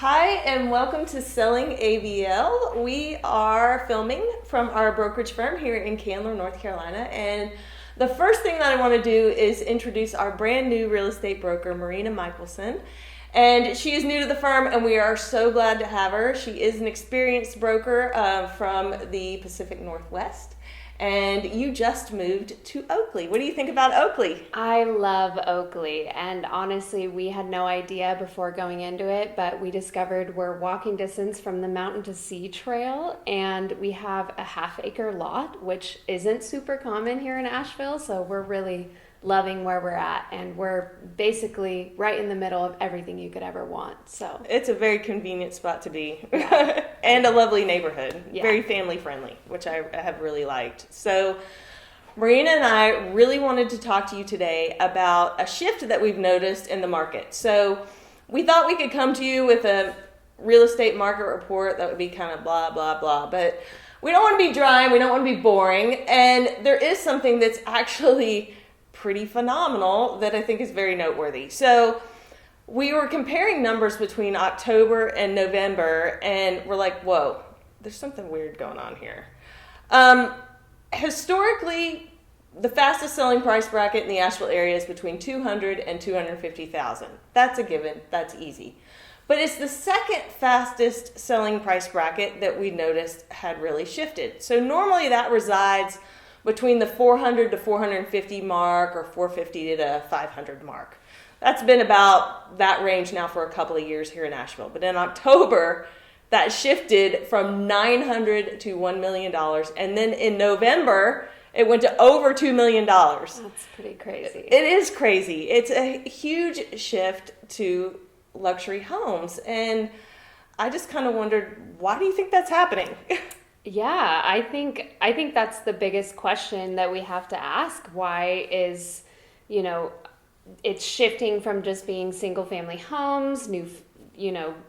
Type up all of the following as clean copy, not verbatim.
Hi, and welcome to Selling ABL. We are filming from our brokerage firm here in Candler, North Carolina. And the first thing that I want to do is introduce our brand new real estate broker, Marina Michelson. And she is new to the firm, and we are so glad to have her. She is an experienced broker from the Pacific Northwest. And you just moved to Oakley. What do you think about Oakley? I love Oakley, and honestly, we had no idea before going into it, but we discovered we're walking distance from the Mountain to Sea Trail, and we have a half-acre lot, which isn't super common here in Asheville, so we're really loving where we're at, and we're basically right in the middle of everything you could ever want. So it's a very convenient spot to be, yeah. and a lovely neighborhood, Yeah. very family friendly, which I have really liked. So Marina and I really wanted to talk to you today about a shift that we've noticed in the market. So we thought we could come to you with a real estate market report that would be kind of blah, blah, blah, but we don't want to be dry and we don't want to be boring, and there is something that's actually pretty phenomenal that I think is very noteworthy. So we were comparing numbers between October and November, and we're like, whoa, there's something weird going on here. Historically, the fastest selling price bracket in the Asheville area is between $200,000 and $250,000. That's a given. That's easy. But it's the second fastest selling price bracket that we noticed had really shifted. So normally that resides between the 400 to 450 mark, or 450 to 500 mark. That's been about that range now for a couple of years here in Asheville. But in October, that shifted from $900 to $1 million. And then in November, it went to over $2 million. That's pretty crazy. It is crazy. It's a huge shift to luxury homes. And I just kind of wondered, why do you think that's happening? Yeah, I think that's the biggest question that we have to ask. Why is, it's shifting from just being single family homes, new,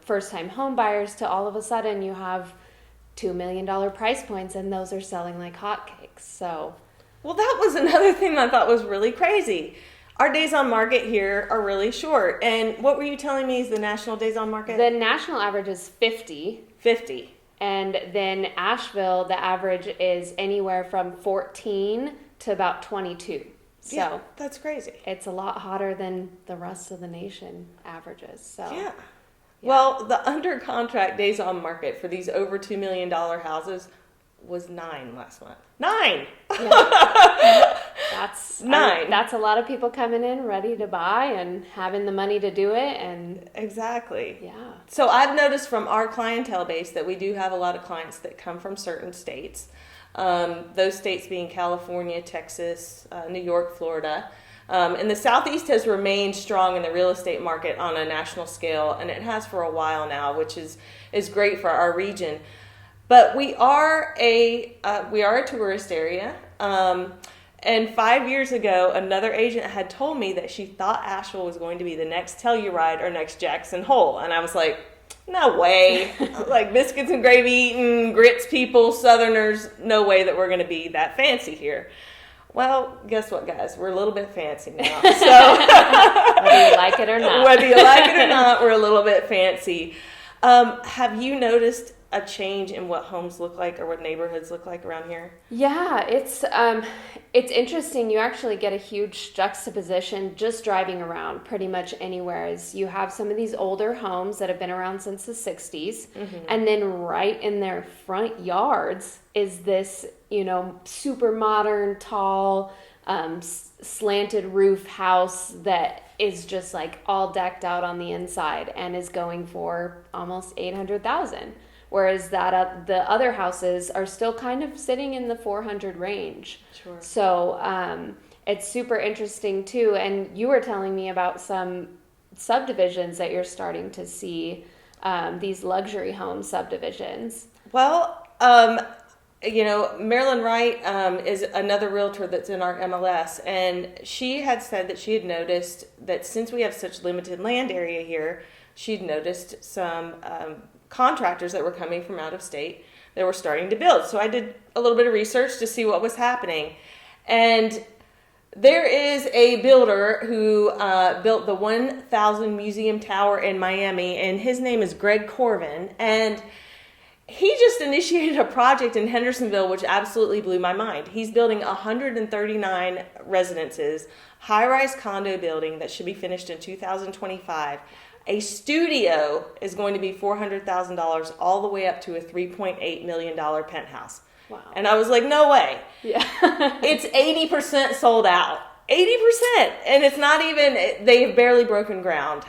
first time home buyers, to all of a sudden you have $2 million price points, and those are selling like hotcakes. So, well, that was another thing I thought was really crazy. Our days on market here are really short. And what were you telling me is the national days on market? The national average is 50. 50. And then Asheville, the average is anywhere from 14 to about 22. So yeah, that's crazy. It's a lot hotter than the rest of the nation averages. So yeah. Well, the under contract days on market for these over $2 million houses was 9 last month. 9! Yeah. That's 9. That's a lot of people coming in ready to buy and having the money to do it. And exactly. Yeah. So I've noticed from our clientele base that we do have a lot of clients that come from certain states. Those states being California, Texas, New York, Florida. And the Southeast has remained strong in the real estate market on a national scale, and it has for a while now, which is great for our region. But we are a tourist area. And 5 years ago, another agent had told me that she thought Asheville was going to be the next Telluride or next Jackson Hole. And I was like, no way. Like biscuits and gravy eating, grits people, Southerners, no way that we're going to be that fancy here. Well, guess what, guys? We're a little bit fancy now. So whether you like it or not. Whether you like it or not, we're a little bit fancy. Have you noticed a change in what homes look like or what neighborhoods look like around here? Yeah, it's interesting. You actually get a huge juxtaposition just driving around pretty much anywhere. As you have some of these older homes that have been around since the 60s, and then right in their front yards is this, super modern, tall, slanted roof house that is just like all decked out on the inside and is going for almost $800,000. Whereas the other houses are still kind of sitting in the 400 range. Sure. So it's super interesting too. And you were telling me about some subdivisions that you're starting to see, these luxury home subdivisions. Well, Marilyn Wright is another realtor that's in our MLS, and she had said that she had noticed that since we have such limited land area here, she'd noticed some contractors that were coming from out of state that were starting to build. So I did a little bit of research to see what was happening. And There is a builder who built the 1,000 Museum Tower in Miami, and his name is Greg Corvin. And he just initiated a project in Hendersonville, which absolutely blew my mind. He's building 139 residences, high-rise condo building that should be finished in 2025. A studio is going to be $400,000 all the way up to a $3.8 million penthouse. Wow. And I was like, no way. Yeah. It's 80% sold out. 80%. And it's not even, they've barely broken ground.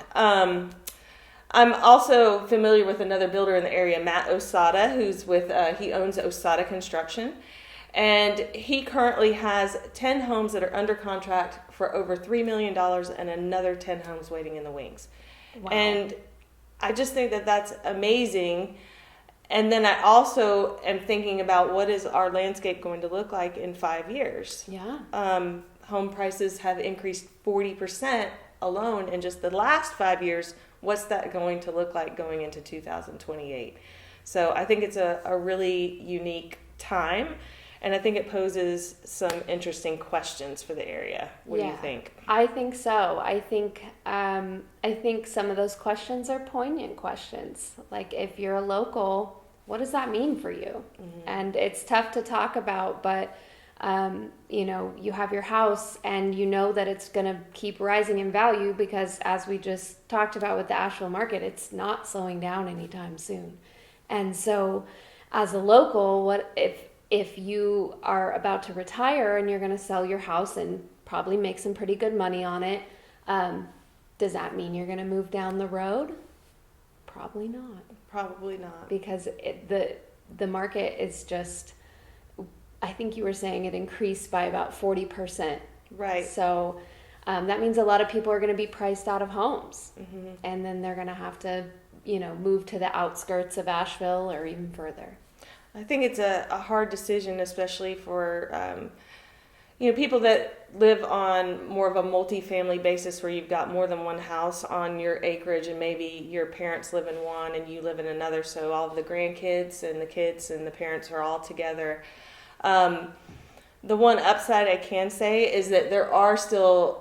I'm also familiar with another builder in the area, Matt Osada, who's with, he owns Osada Construction. And he currently has 10 homes that are under contract for over $3 million and another 10 homes waiting in the wings. Wow. And I just think that that's amazing. And then I also am thinking about what is our landscape going to look like in 5 years. Yeah. Home prices have increased 40% alone in just the last 5 years. What's that going to look like going into 2028? So I think it's a really unique time. And I think it poses some interesting questions for the area. What do you think? I think so. I think some of those questions are poignant questions. Like, if you're a local, what does that mean for you? Mm-hmm. And it's tough to talk about, but you have your house and you know that it's going to keep rising in value because, as we just talked about with the Asheville market, it's not slowing down anytime soon. And so, as a local, what if you are about to retire and you're going to sell your house and probably make some pretty good money on it, does that mean you're going to move down the road? Probably not. Probably not. Because the market is just, I think you were saying it increased by about 40%. Right. So that means a lot of people are going to be priced out of homes. Mm-hmm. And then they're going to have to, move to the outskirts of Asheville or even further. I think it's a hard decision, especially for people that live on more of a multi-family basis where you've got more than one house on your acreage and maybe your parents live in one and you live in another, so all of the grandkids and the kids and the parents are all together. The one upside I can say is that there are still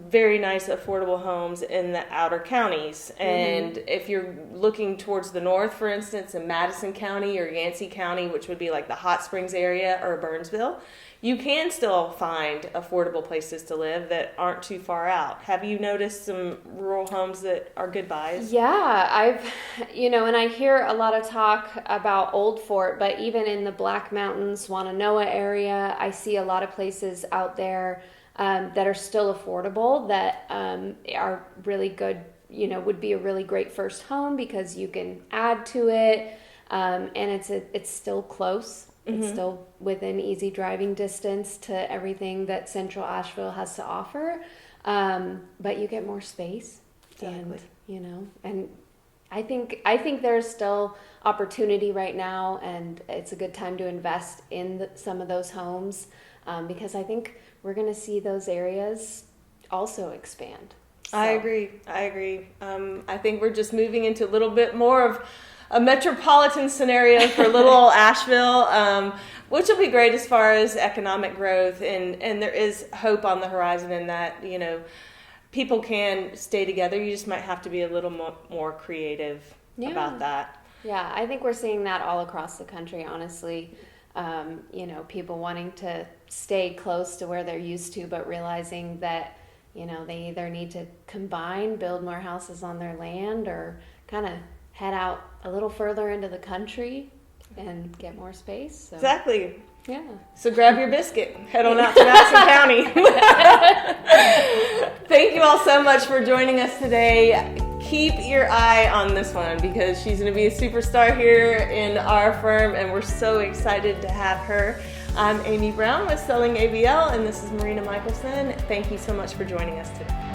very nice affordable homes in the outer counties, and if you're looking towards the north, for instance, in Madison County or Yancey County, which would be like the Hot Springs area or Burnsville, you can still find affordable places to live that aren't too far out. Have you noticed some rural homes that are good buys? Yeah, and I hear a lot of talk about Old Fort, but even in the Black Mountains, Wananoa area, I see a lot of places out there that are still affordable, that are really good, would be a really great first home because you can add to it, and it's still close. Mm-hmm. It's still within easy driving distance to everything that Central Asheville has to offer, but you get more space. Exactly. And I think there's still opportunity right now, and it's a good time to invest in some of those homes, because I think we're going to see those areas also expand. So. I agree. I think we're just moving into a little bit more of a metropolitan scenario for little Asheville, which will be great as far as economic growth. And there is hope on the horizon in that, people can stay together. You just might have to be a little more creative about that. Yeah, I think we're seeing that all across the country, honestly. People wanting to stay close to where they're used to, but realizing that, they either need to combine, build more houses on their land, or kind of head out a little further into the country and get more space. So. Exactly. Yeah. So grab your biscuit, head on out to Madison County. Thank you all so much for joining us today. Keep your eye on this one because she's going to be a superstar here in our firm, and we're so excited to have her. I'm Amy Brown with Selling ABL, and this is Marina Michelson. Thank you so much for joining us today.